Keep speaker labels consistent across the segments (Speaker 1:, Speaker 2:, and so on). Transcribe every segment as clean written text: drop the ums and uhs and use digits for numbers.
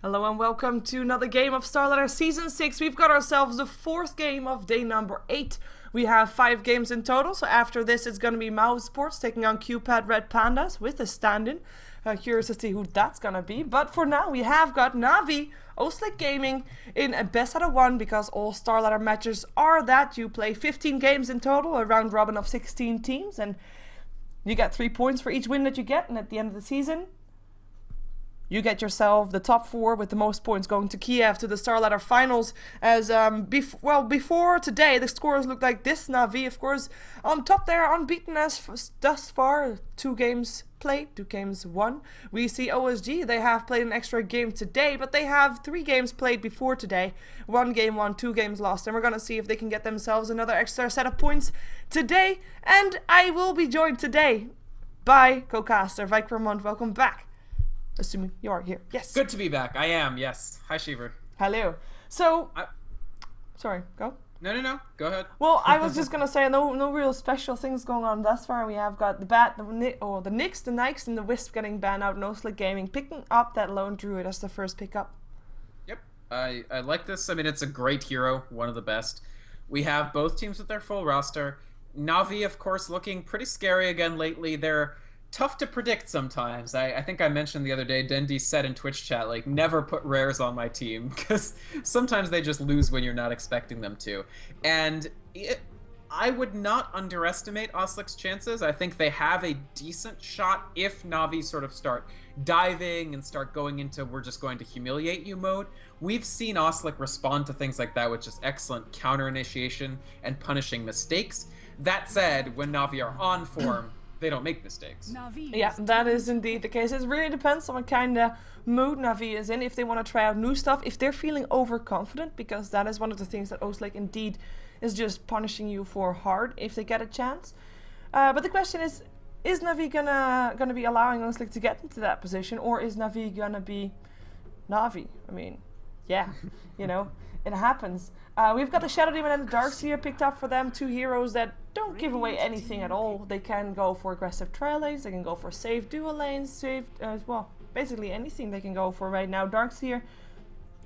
Speaker 1: Hello and welcome to another game of StarLadder Season 6. We've got ourselves the fourth game of day number 8. We have 5 games in total, so after this it's going to be Mouse Sports taking on Cupad Red Pandas with a stand-in. Curious to see who that's going to be, but for now we have got Navi, OsG in a best out of 1 because all StarLadder matches are that. You play 15 games in total, a round robin of 16 teams, and you get 3 points for each win that you get, and at the end of the season you get yourself the top 4 with the most points going to Kiev to the StarLadder finals. As before today, the scores look like this. Navi, of course, on top there, unbeaten as thus far. 2 games played, 2 games won. We see OsG, they have played an extra game today, but they have 3 games played before today. 1 game won, 2 games lost, and we're gonna see if they can get themselves another extra set of points today. And I will be joined today by co-caster Vykromond. Welcome back. Assuming you are here. Yes.
Speaker 2: Good to be back. I am, yes. Hi, Sheever.
Speaker 1: Hello. So, sorry, go.
Speaker 2: No. Go ahead.
Speaker 1: Well, I was just gonna say no real special things going on thus far. We have got the Knicks, the Nikes, and the Wisp getting banned out. And OsG picking up that lone druid as the first pickup.
Speaker 2: Yep. I like this. I mean, it's a great hero, one of the best. We have both teams with their full roster. Navi, of course, looking pretty scary again lately. They're tough to predict sometimes. I think I mentioned the other day, Dendy said in Twitch chat, like, never put rares on my team, because sometimes they just lose when you're not expecting them to. And I would not underestimate OsG's chances. I think they have a decent shot if Navi sort of start diving and start going into we're just going to humiliate you mode. We've seen OsG respond to things like that with just excellent counter initiation and punishing mistakes. That said, when Navi are on form, they don't make mistakes.
Speaker 1: Yeah, that is indeed the case. It really depends on what kind of mood Navi is in, if they want to try out new stuff, if they're feeling overconfident, because that is one of the things that OsG indeed is just punishing you for hard if they get a chance. But the question is Navi gonna be allowing OsG to get into that position, or is Navi gonna be Navi? I mean, yeah, you know, it happens. We've got the Shadow Demon and the Darkseer picked up for them, 2 heroes that don't give away anything at all. They can go for aggressive trail lanes, they can go for safe dual lanes, well, basically anything they can go for right now. Darkseer,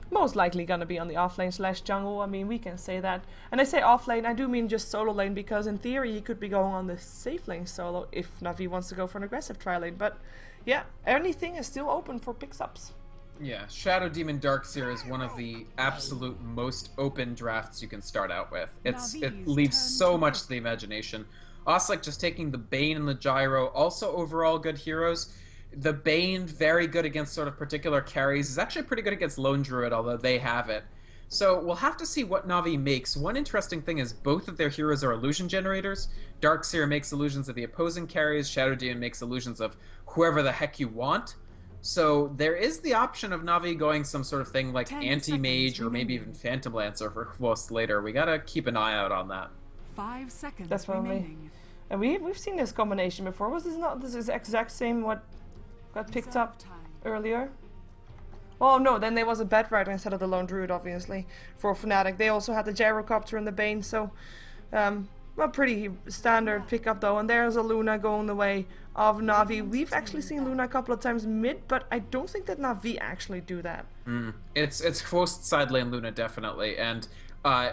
Speaker 1: most likely gonna be on the offlane / jungle, I mean, we can say that. And I say offlane, I do mean just solo lane, because in theory he could be going on the safe lane solo if Navi wants to go for an aggressive trail lane. But yeah, anything is still open for picks-ups.
Speaker 2: Yeah, Shadow Demon Darkseer is one of the absolute most open drafts you can start out with. It leaves so much to the imagination. OsG just taking the Bane and the Gyro, also overall good heroes. The Bane, very good against sort of particular carries, is actually pretty good against Lone Druid, although they have it. So we'll have to see what Navi makes. One interesting thing is both of their heroes are illusion generators. Darkseer makes illusions of the opposing carries, Shadow Demon makes illusions of whoever the heck you want. So there is the option of Navi going some sort of thing like anti-mage or maybe even Phantom Lancer for Wost later. We gotta keep an eye out on that.
Speaker 3: 5 seconds
Speaker 1: That's
Speaker 3: remaining.
Speaker 1: And we've seen this combination before. Was this not this is exact same what got picked up earlier? Oh no, then there was a Bat Rider instead of the Lone Druid, obviously, for Fnatic. They also had the Gyrocopter and the Bane, so well, pretty standard pickup though. And there's a Luna going the way of Navi. We've actually seen Luna a couple of times mid, but I don't think that Navi actually do that.
Speaker 2: It's Wost side lane Luna, definitely. And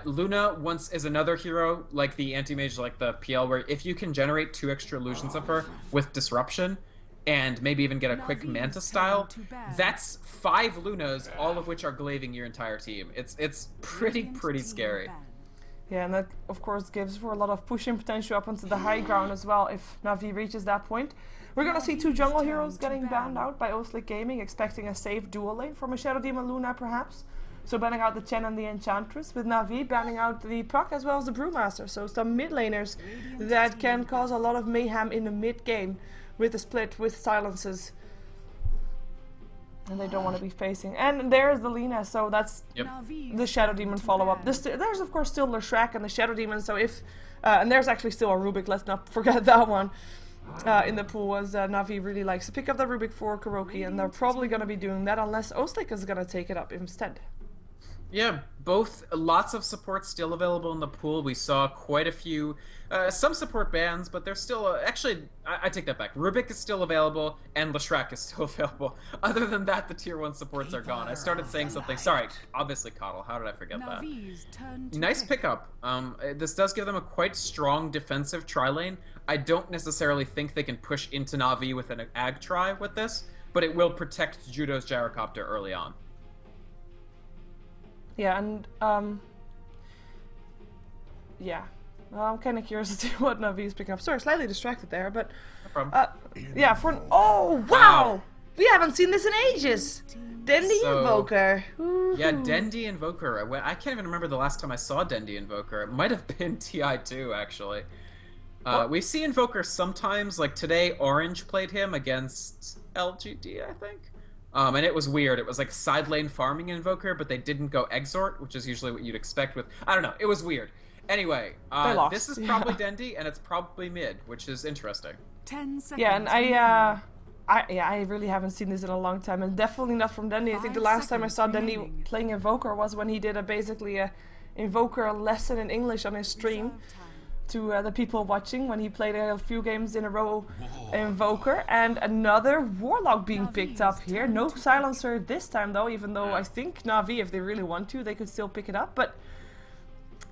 Speaker 2: Luna is another hero like the anti-mage, like the PL, where if you can generate 2 extra illusions of her with disruption and maybe even get a quick Manta style, that's 5 Lunas, all of which are glaving your entire team. It's pretty scary.
Speaker 1: Yeah, and that of course gives for a lot of pushing potential up onto the high ground as well if Navi reaches that point. We're gonna see 2 jungle heroes getting banned out by OsG, expecting a safe dual lane from a Shadow Demon Luna perhaps. So banning out the Chen and the Enchantress, with Navi banning out the Puck as well as the Brewmaster. So some mid laners that can cause a lot of mayhem in the mid game with the split, with silences. And they don't want to be facing. And there's the Lina, so that's the Shadow Demon follow-up. There's of course still the Shrek and the Shadow Demon, so if... and there's actually still a Rubik, let's not forget that one. In the pool, as Navi really likes to pick up the Rubik for Kuroki, and they're probably going to be doing that unless OsG is going to take it up instead.
Speaker 2: Yeah, both lots of support still available in the pool. We saw quite a few, some support bans, but there's still actually. I take that back. Rubik is still available, and Leshrac is still available. Other than that, the tier 1 supports are gone. I started saying something. Sorry, obviously, Coddle. How did I forget that? Nice pickup. This does give them a quite strong defensive tri lane. I don't necessarily think they can push into Na'Vi with an ag try with this, but it will protect Judo's gyrocopter early on.
Speaker 1: Yeah, and yeah. Well, I'm kind of curious to see what Navi is picking up. Sorry, slightly distracted there, but
Speaker 2: No problem.
Speaker 1: yeah. Oh wow! We haven't seen this in ages. Dendy Invoker.
Speaker 2: Yeah, Dendy Invoker. I can't even remember the last time I saw Dendy Invoker. It might have been TI2 actually. We see Invoker sometimes. Like today, Orange played him against LGD, I think. And it was weird. It was like side lane farming Invoker, but they didn't go Exort, which is usually what you'd expect with... I don't know. It was weird. Anyway, this is probably Dendy, and it's probably mid, which is interesting.
Speaker 3: 10 seconds.
Speaker 1: Yeah, and I really haven't seen this in a long time, and definitely not from Dendy. I think the last time I saw Dendy playing Invoker was when he did basically a Invoker lesson in English on his stream to the people watching, when he played a few games in a row Invoker. And another Warlock being picked up here. No Silencer this time though, even though I think Na'Vi, if they really want to, they could still pick it up. But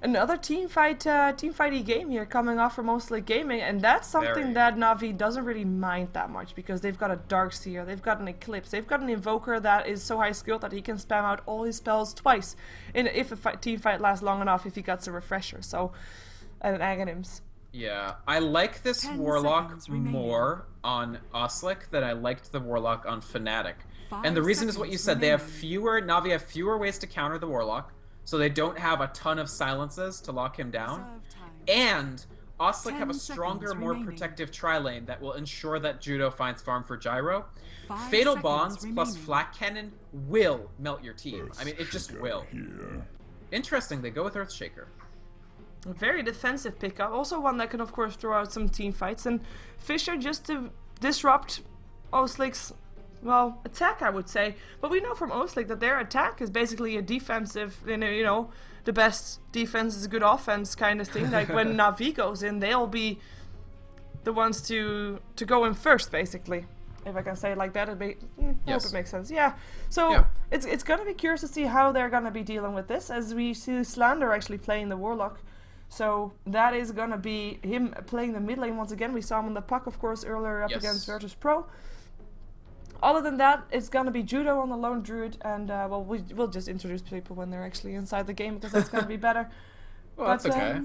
Speaker 1: another teamfighty game here coming off from Mostly Gaming, and that's something that Na'Vi doesn't really mind that much, because they've got a Darkseer, they've got an Eclipse, they've got an Invoker that is so high skilled that he can spam out all his spells twice if a team fight lasts long enough, if he gets a refresher. So, and Aghanims.
Speaker 2: Yeah, I like this Warlock more on Oslic than I liked the Warlock on Fnatic. And the reason is what you said. They have Na'Vi have fewer ways to counter the Warlock, so they don't have a ton of silences to lock him down. And Oslic have a stronger, more protective tri-lane that will ensure that Judo finds farm for Gyro. Fatal Bonds plus Flak Cannon will melt your team. I mean, it just will. Interesting, they go with Earthshaker.
Speaker 1: Very defensive pickup. Also one that can, of course, throw out some team fights. And Fisher just to disrupt Oslic's, well, attack, I would say. But we know from Oslic that their attack is basically a defensive, you know, the best defense is a good offense kind of thing. Like when Na'Vi goes in, they'll be the ones to go in first, basically. If I can say it like that, I hope it makes sense. Yeah. So it's gonna be curious to see how they're gonna be dealing with this, as we see Slander actually playing the Warlock. So that is gonna be him playing the mid lane once again. We saw him on the puck, of course, earlier up against Virtus Pro. Other than that, it's gonna be Judo on the Lone Druid, and well, we'll just introduce people when they're actually inside the game, because that's gonna be better.
Speaker 2: Well, that's okay.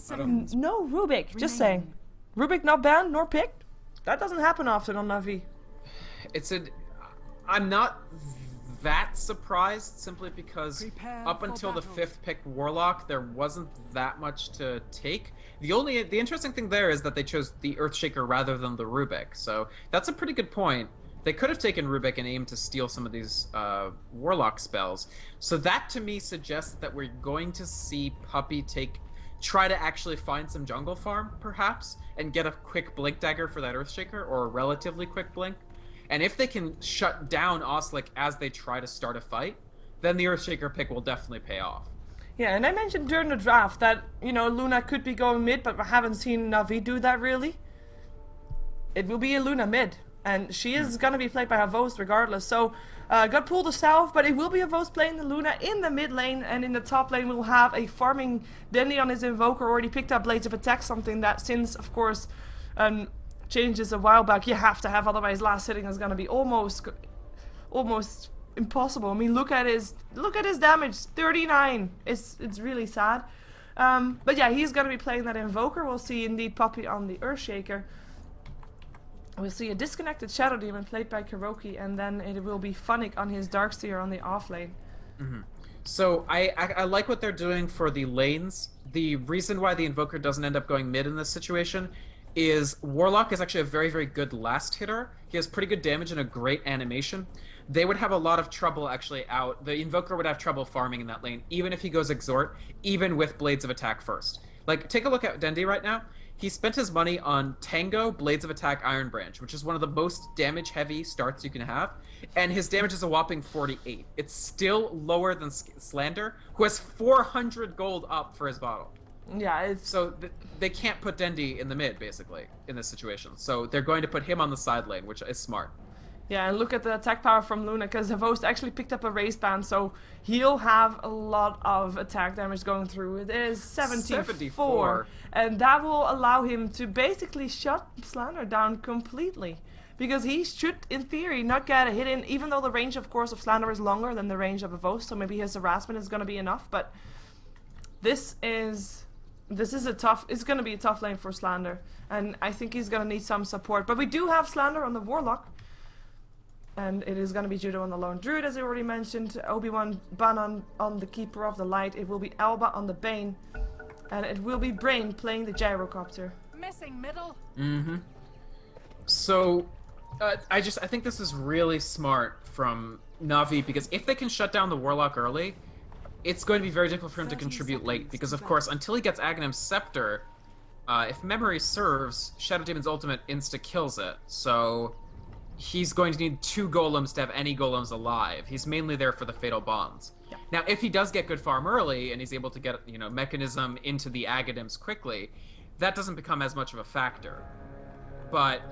Speaker 1: No Rubik, just saying. Rubik not banned nor picked. That doesn't happen often on Na'Vi.
Speaker 2: I'm not that surprised, simply because up until the 5th pick Warlock, there wasn't that much to take. The interesting thing there is that they chose the Earthshaker rather than the Rubik, so that's a pretty good point. They could have taken Rubik and aimed to steal some of these Warlock spells. So that to me suggests that we're going to see Puppey try to actually find some jungle farm, perhaps, and get a quick Blink Dagger for that Earthshaker, or a relatively quick Blink. And if they can shut down Oslic as they try to start a fight, then the Earthshaker pick will definitely pay off.
Speaker 1: Yeah, and I mentioned during the draft that, you know, Luna could be going mid, but I haven't seen Na'Vi do that really. It will be a Luna mid, and she is going to be played by Havost regardless. So, got pulled to south, but it will be Havost playing the Luna in the mid lane, and in the top lane we'll have a farming Dendy on his Invoker. Already picked up Blades of Attack, something that since, of course, changes a while back, you have to have, otherwise last hitting is gonna be almost impossible. I mean, look at his damage, 39. It's really sad. But yeah, he's gonna be playing that Invoker. We'll see indeed Puppey on the Earthshaker. We'll see a disconnected Shadow Demon played by Kuroki, and then it will be Funnick on his Darkseer on the off lane.
Speaker 2: So I like what they're doing for the lanes. The reason why the Invoker doesn't end up going mid in this situation is Warlock is actually a very, very good last hitter. He has pretty good damage and a great animation. They would have a lot of trouble actually out. The Invoker would have trouble farming in that lane, even if he goes Exort, even with Blades of Attack first. Like, take a look at Dendi right now. He spent his money on Tango, Blades of Attack, Iron Branch, which is one of the most damage-heavy starts you can have, and his damage is a whopping 48. It's still lower than Slander, who has 400 gold up for his bottle.
Speaker 1: Yeah, it's...
Speaker 2: So they can't put Dendi in the mid, basically, in this situation. So they're going to put him on the side lane, which is smart.
Speaker 1: Yeah, and look at the attack power from Luna, because Havost actually picked up a raised band, so he'll have a lot of attack damage going through. It is 74, and that will allow him to basically shut Slander down completely. Because he should, in theory, not get a hit in, even though the range, of course, of Slander is longer than the range of Havost, so maybe his harassment is going to be enough, but this is it's going to be a tough lane for Slander, and I think he's going to need some support. But we do have Slander on the Warlock. And it is going to be Judo on the Lone Druid, as I already mentioned. Obi-Wan Ban on the Keeper of the Light. It will be Alba on the Bane. And it will be Brain playing the Gyrocopter.
Speaker 3: Missing middle.
Speaker 2: Mm-hmm. So, I think this is really smart from Na'Vi, because if they can shut down the Warlock early, it's going to be very difficult for him to contribute late. Because, of course, until he gets Aghanim's Scepter, if memory serves, Shadow Demon's ultimate insta-kills it. So he's going to need 2 golems to have any golems alive. He's mainly there for the Fatal Bonds.
Speaker 1: Yeah.
Speaker 2: Now, if he does get good farm early, and he's able to get, Mechanism into the Aghanims quickly, that doesn't become as much of a factor. But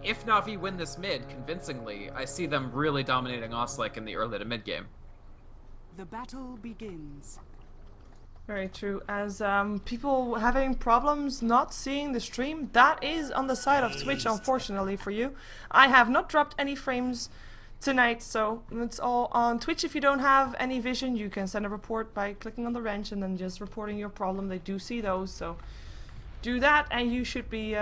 Speaker 2: if Na'Vi win this mid convincingly, I see them really dominating Oslic in the early to mid game.
Speaker 3: The battle begins.
Speaker 1: Very true. As people having problems not seeing the stream, that is on the side of Twitch, unfortunately for you. I have not dropped any frames tonight, so it's all on Twitch. If you don't have any vision, you can send a report by clicking on the wrench and then just reporting your problem. They do see those, so do that, and you should be,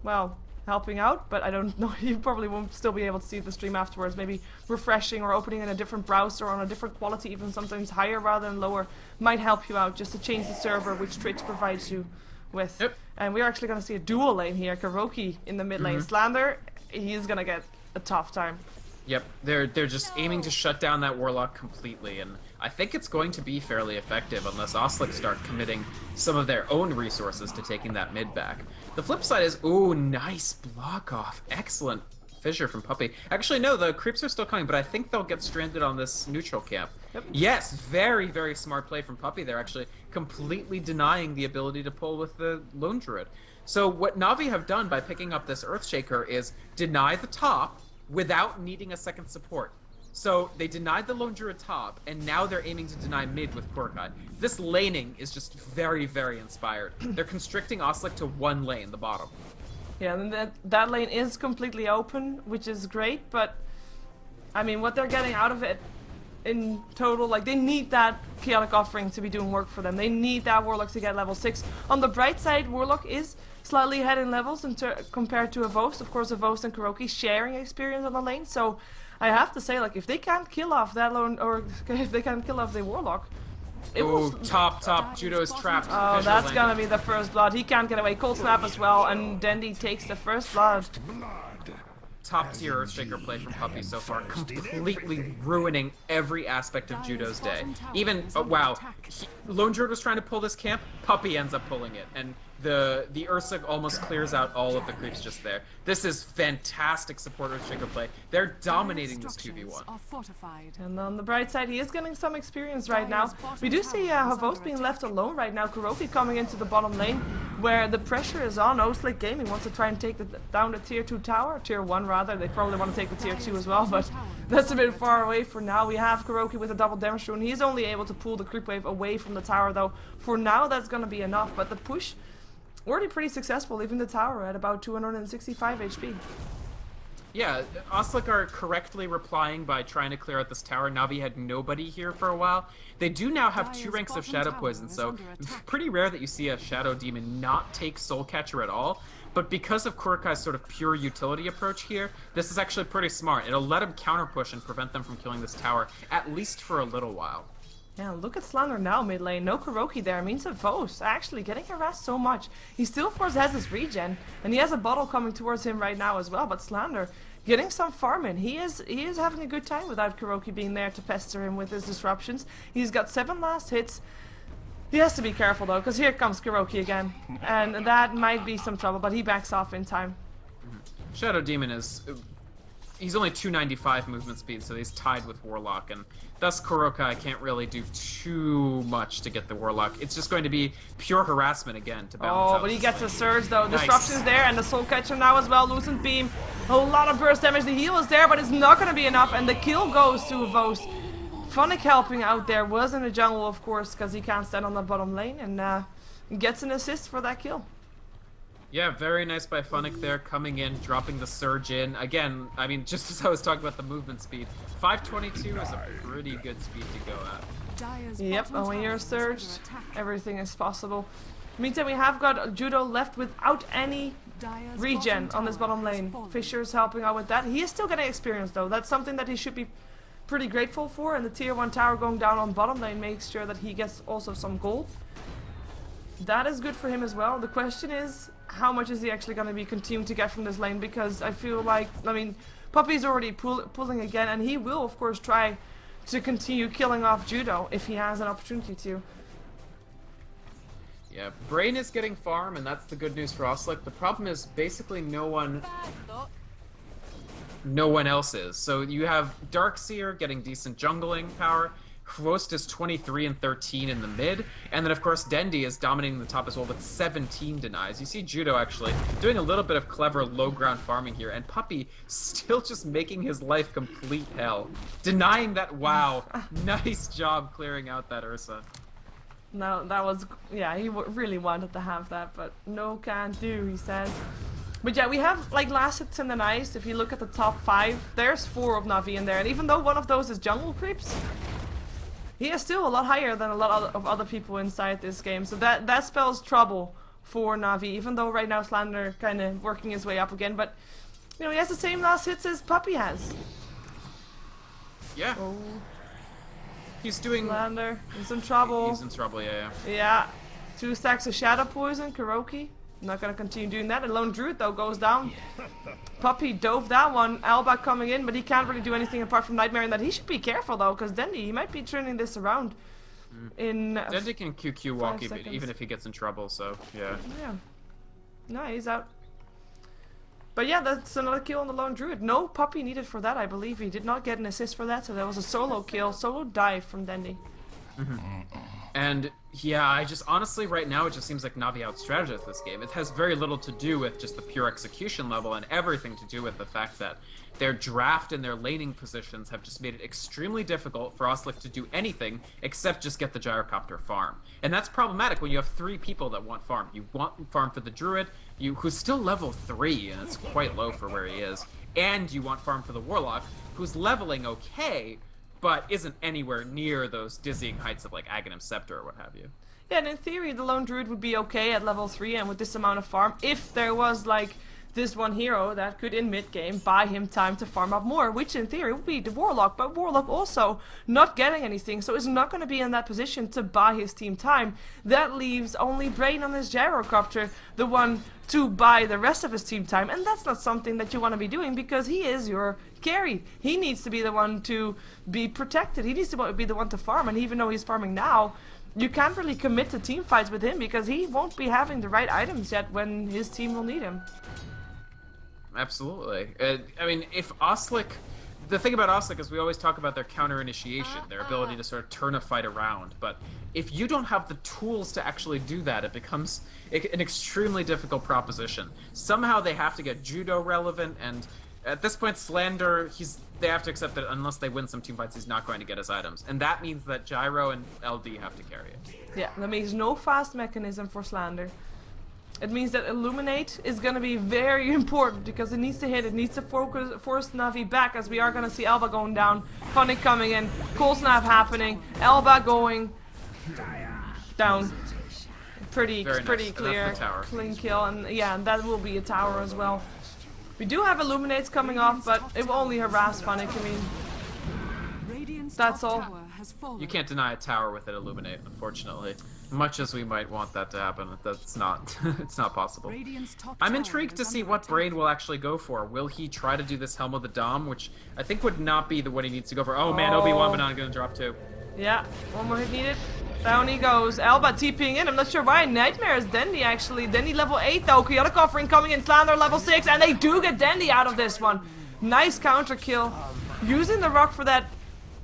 Speaker 1: well, helping out, but I don't know, you probably won't still be able to see the stream afterwards. Maybe refreshing or opening in a different browser on a different quality, even sometimes higher rather than lower, might help you out just to change the server, which Twitch provides you with.
Speaker 2: Yep.
Speaker 1: And we're actually going to see a dual lane here. Kuroki in the mid lane. Slander, he's going to get a tough time.
Speaker 2: Yep, they're just aiming to shut down that Warlock completely, and I think it's going to be fairly effective unless Oslic start committing some of their own resources to taking that mid back. The flip side is, ooh, nice block off. Excellent fissure from Puppey. Actually, no, the creeps are still coming, but I think they'll get stranded on this neutral camp.
Speaker 1: Yep.
Speaker 2: Yes, very, very smart play from Puppey. They're actually completely denying the ability to pull with the Lone Druid. So what Na'Vi have done by picking up this Earthshaker is deny the top without needing a second support. So they denied the Lone Druid top, and now they're aiming to deny mid with Korkai. This laning is just very, very inspired. They're constricting Oslic to one lane, the bottom.
Speaker 1: Yeah, and that lane is completely open, which is great, but I mean, what they're getting out of it in total, like, they need that Chaotic Offering to be doing work for them. They need that Warlock to get level 6. On the bright side, Warlock is slightly ahead in levels compared to Havost. Of course, Havost and Kuroki sharing experience on the lane, so I have to say, like, if they can't kill off that lone, or if they can't kill off the Warlock, it will...
Speaker 2: top, Judo is trapped.
Speaker 1: Oh, that's gonna be the first blood. He can't get away. Cold Snap as well, and Dendi takes the first blood.
Speaker 2: Top tier Earthshaker play from Puppey so far, completely ruining every aspect of Judo's day. Even, wow, Lone Druid was trying to pull this camp, Puppey ends up pulling it, and the Ursa almost clears out all of the creeps just there. This is fantastic support Earthshaker play. They're dominating this 2v1.
Speaker 1: And on the bright side, he is getting some experience right now. We do see Havost being left alone right now. Kuroki coming into the bottom lane, where the pressure is on. OsG wants to try and take down the tier 2 tower, tier 1 rather. They probably want to take the tier 2 as well, but that's a bit far away for now. We have Kuroki with a double damage rune. He's only able to pull the creep wave away from the tower, though. For now, that's going to be enough, but the push already pretty successful, leaving the tower at about 265 HP.
Speaker 2: Yeah, Oslic are correctly replying by trying to clear out this tower. Na'Vi had nobody here for a while. They do now have 2 ranks of Shadow Poison, so it's pretty rare that you see a Shadow Demon not take Soul Catcher at all. But because of Korokai's sort of pure utility approach here, this is actually pretty smart. It'll let him counter push and prevent them from killing this tower, at least for a little while.
Speaker 1: Yeah, look at Slander now mid lane. No Kuroki there means Havost actually getting harassed so much. He still, of course, has his regen, and he has a bottle coming towards him right now as well. But Slander getting some farm in. He is having a good time without Kuroki being there to pester him with his disruptions. He's got 7 last hits. He has to be careful though, because here comes Kuroki again. And that might be some trouble, but he backs off in time.
Speaker 2: Shadow Demon is... He's only 295 movement speed, so he's tied with Warlock, and thus Kurokai can't really do too much to get the Warlock. It's just going to be pure harassment again to balance out.
Speaker 1: Oh, but he gets a surge though.
Speaker 2: Nice.
Speaker 1: Disruption's there, and the Soul Catcher now as well. Loosened Beam. A lot of burst damage. The heal is there, but it's not going to be enough, and the kill goes to Vos. Funnick helping out there. Was in the jungle, of course, because he can't stand on the bottom lane, and gets an assist for that kill.
Speaker 2: Yeah, very nice by Funnick there, coming in, dropping the surge in. Again, I mean, just as I was talking about the movement speed, 522 is a pretty good speed to go at.
Speaker 1: Yep, and when you're surged, everything is possible. Meantime, we have got Judo left without any regen on this bottom lane. Fisher's helping out with that. He is still getting experience though. That's something that he should be pretty grateful for, and the tier 1 tower going down on bottom lane makes sure that he gets also some gold. That is good for him as well. The question is, how much is he actually going to be continuing to get from this lane? Because I feel like, I mean, Puppy's already pulling again, and he will, of course, try to continue killing off Judo if he has an opportunity to.
Speaker 2: Yeah, Brain is getting farm, and that's the good news for Oslick. The problem is basically no one else is. So you have Darkseer getting decent jungling power. Hvost is 23 and 13 in the mid, and then of course Dendi is dominating the top as well with 17 denies. You see Judo actually doing a little bit of clever low ground farming here, and Puppy still just making his life complete hell. Denying that, wow, nice job clearing out that Ursa.
Speaker 1: No, that was, yeah, he really wanted to have that, but no can't do, he says. But yeah, we have like last hits in the nice. If you look at the top 5, there's 4 of Na'Vi in there, and even though one of those is jungle creeps, he is still a lot higher than a lot of other people inside this game. So that spells trouble for Na'Vi, even though right now StarLadder kind of working his way up again. But, you know, he has the same last hits as Puppy has.
Speaker 2: Yeah.
Speaker 1: Oh.
Speaker 2: He's doing...
Speaker 1: StarLadder in some trouble.
Speaker 2: He's in trouble, yeah.
Speaker 1: Yeah. 2 stacks of Shadow Poison, Kuroki. Not gonna continue doing that. And Lone Druid though goes down. Puppy dove that one. Alba coming in, but he can't really do anything apart from Nightmare in that. He should be careful though, because Dendi, he might be turning this around in
Speaker 2: Dendi can QQ walk
Speaker 1: seconds.
Speaker 2: even if he gets in trouble, so yeah.
Speaker 1: Yeah. No, he's out. But yeah, that's another kill on the Lone Druid. No Puppy needed for that, I believe. He did not get an assist for that, so that was a solo kill, solo dive from Dendi.
Speaker 2: And yeah, I just honestly right now it just seems like Na'Vi out-strategized this game. It has very little to do with just the pure execution level and everything to do with the fact that their draft and their laning positions have just made it extremely difficult for Oslick to do anything except just get the gyrocopter farm. And that's problematic when you have 3 people that want farm. You want farm for the Druid, who's still level 3, and it's quite low for where he is, and you want farm for the Warlock, who's leveling okay, but isn't anywhere near those dizzying heights of like Aghanim Scepter or what have you.
Speaker 1: Yeah, and in theory the Lone Druid would be okay at level 3 and with this amount of farm if there was like this one hero that could in mid-game buy him time to farm up more, which in theory would be the Warlock, but Warlock also not getting anything, so is not going to be in that position to buy his team time. That leaves only Brain on his Gyrocopter, the one to buy the rest of his team time, and that's not something that you want to be doing because he is your carry. He needs to be the one to be protected, he needs to be the one to farm, and even though he's farming now, you can't really commit to team fights with him because he won't be having the right items yet when his team will need him.
Speaker 2: Absolutely. I mean, if Oslick... The thing about Oslick is we always talk about their counter-initiation, their ability to sort of turn a fight around, but if you don't have the tools to actually do that, it becomes an extremely difficult proposition. Somehow they have to get Judo relevant, and at this point, Slander, they have to accept that unless they win some team fights, he's not going to get his items. And that means that Gyro and LD have to carry it. Yeah,
Speaker 1: that means no fast mechanism for Slander. It means that Illuminate is going to be very important because it needs to hit, it needs to force Na'Vi back as we are going to see Elba going down, Funnick coming in, Cold Snap happening, Elba going down. Pretty clear, clean kill, and yeah, that will be a tower as well. We do have Illuminates coming off, but it will only harass Funnick, I mean, that's all.
Speaker 2: You can't deny a tower with an Illuminate, unfortunately. Much as we might want that to happen, that's not it's not possible. I'm intrigued to see what Brain will actually go for. Will he try to do this Helm of the Dom, which I think would not be what he needs to go for. Oh man, Obi-Wan Banana gonna drop too.
Speaker 1: Yeah, one more hit needed. Down he goes. Elba TPing in. I'm not sure why. Nightmare is Dendy actually. Dendy level 8 though. Chaotic Offering coming in. StarLadder level 6. And they do get Dendy out of this one. Nice counter kill. Using the rock for that.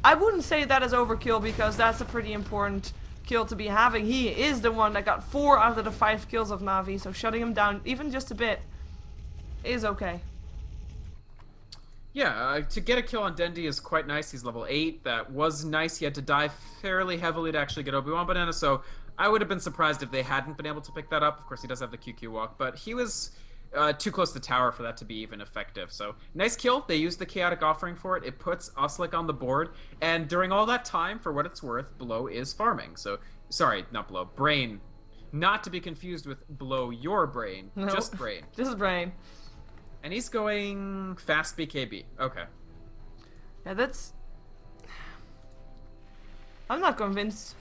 Speaker 1: I wouldn't say that is overkill because that's a pretty important kill to be having. He is the one that got 4 out of the 5 kills of Na'Vi. So shutting him down even just a bit is okay.
Speaker 2: Yeah, to get a kill on Dendy is quite nice. He's level 8. That was nice. He had to die fairly heavily to actually get Obi-Wan Banana, so I would have been surprised if they hadn't been able to pick that up. Of course, he does have the QQ walk, but he was too close to the tower for that to be even effective. So, nice kill. They used the Chaotic Offering for it. It puts Oslick on the board, and during all that time, for what it's worth, Blow is farming. So, sorry, not Blow. Brain. Not to be confused with Blow Your Brain.
Speaker 1: Nope.
Speaker 2: Just Brain.
Speaker 1: Just Brain.
Speaker 2: And he's going fast BKB. Okay.
Speaker 1: Yeah, that's... I'm not convinced.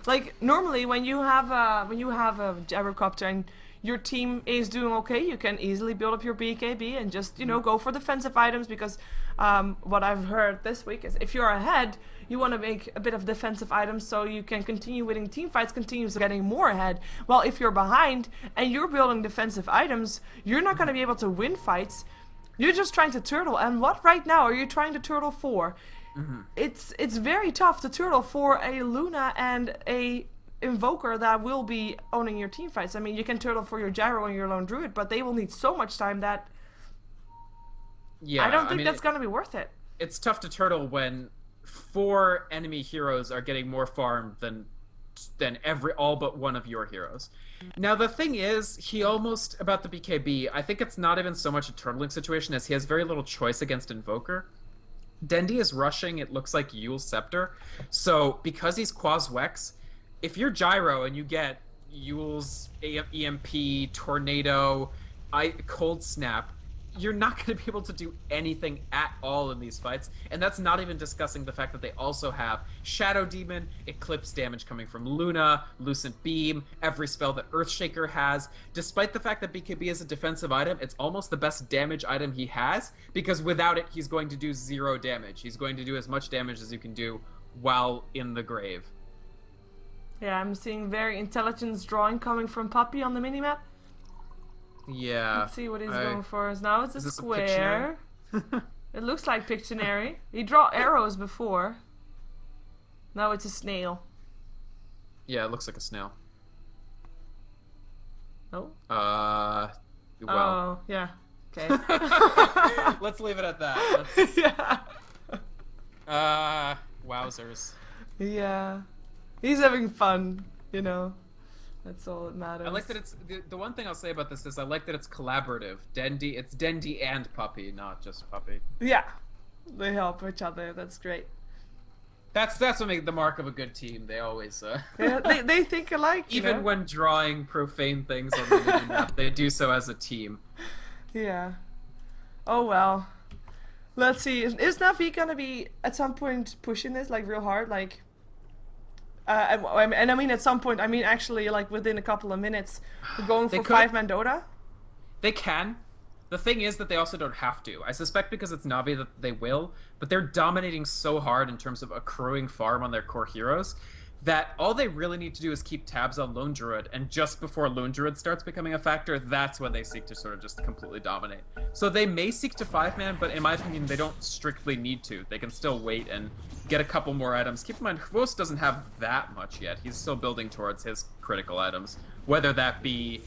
Speaker 1: Like, normally when you have a gyrocopter and your team is doing okay, you can easily build up your BKB and just, you know, go for defensive items because what I've heard this week is if you're ahead, you want to make a bit of defensive items so you can continue winning team fights, continue getting more ahead. Well, if you're behind and you're building defensive items, you're not going to be able to win fights. You're just trying to turtle. And what right now are you trying to turtle for? It's very tough to turtle for a Luna and a Invoker that will be owning your team fights. I mean, you can turtle for your Gyro and your Lone Druid, but they will need so much time that I don't think that's going to be worth it.
Speaker 2: It's tough to turtle when 4 enemy heroes are getting more farm than all but one of your heroes. Now the thing is, he almost, about the BKB, I think it's not even so much a turtling situation as he has very little choice against Invoker. Dendy is rushing, it looks like Yule's Scepter, so because he's Quas Wex, if you're Gyro and you get Yule's EMP, Tornado, Cold Snap, you're not going to be able to do anything at all in these fights, and that's not even discussing the fact that they also have Shadow Demon, Eclipse damage coming from Luna, Lucent Beam, every spell that Earthshaker has. Despite the fact that BKB is a defensive item, it's almost the best damage item he has, because without it, he's going to do 0 damage. He's going to do as much damage as you can do while in the grave.
Speaker 1: Yeah, I'm seeing very intelligence drawing coming from Puppy on the minimap.
Speaker 2: Yeah.
Speaker 1: Let's see what he's going for. Now it's a square.
Speaker 2: A
Speaker 1: It looks like Pictionary. He drew arrows before. Now it's a snail.
Speaker 2: Yeah, it looks like a snail.
Speaker 1: Oh?
Speaker 2: Well.
Speaker 1: Oh, yeah. Okay.
Speaker 2: Let's leave it at that.
Speaker 1: Yeah.
Speaker 2: Wowzers.
Speaker 1: Yeah. He's having fun, you know. That's all that matters.
Speaker 2: I like that it's the one thing I'll say about this is I like that it's collaborative. It's Dendy and Puppy, not just Puppy.
Speaker 1: Yeah, they help each other. That's great.
Speaker 2: That's what makes the mark of a good team. They always
Speaker 1: Yeah, they think alike.
Speaker 2: even when drawing profane things on the map, they do so as a team.
Speaker 1: Yeah. Oh well. Let's see. Is Na'Vi gonna be at some point pushing this like real hard, like? And I mean at some point, I mean actually like within a couple of minutes, we're going for 5-man Dota?
Speaker 2: They can. The thing is that they also don't have to. I suspect because it's Na'Vi that they will, but they're dominating so hard in terms of accruing farm on their core heroes that all they really need to do is keep tabs on Lone Druid, and just before Lone Druid starts becoming a factor, that's when they seek to sort of just completely dominate. So they may seek to 5-man, but in my opinion, they don't strictly need to. They can still wait and get a couple more items. Keep in mind, Hvos doesn't have that much yet. He's still building towards his critical items, whether that be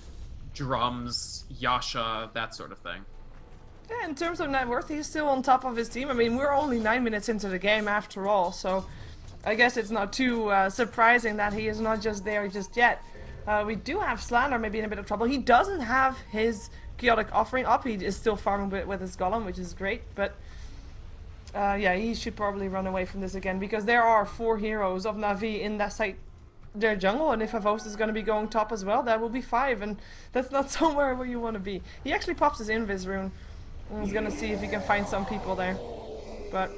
Speaker 2: drums, Yasha, that sort of thing.
Speaker 1: Yeah, in terms of net worth, he's still on top of his team. I mean, we're only 9 minutes into the game after all, so I guess it's not too surprising that he is not just there just yet. We do have StarLadder maybe in a bit of trouble. He doesn't have his Chaotic Offering up. He is still farming with his Golem, which is great, but yeah, he should probably run away from this again, because there are 4 heroes of Na'Vi in that side, their jungle, and if Havos is going to be going top as well, that will be 5, and that's not somewhere where you want to be. He actually pops his Invis rune, and he's going to see if he can find some people there, but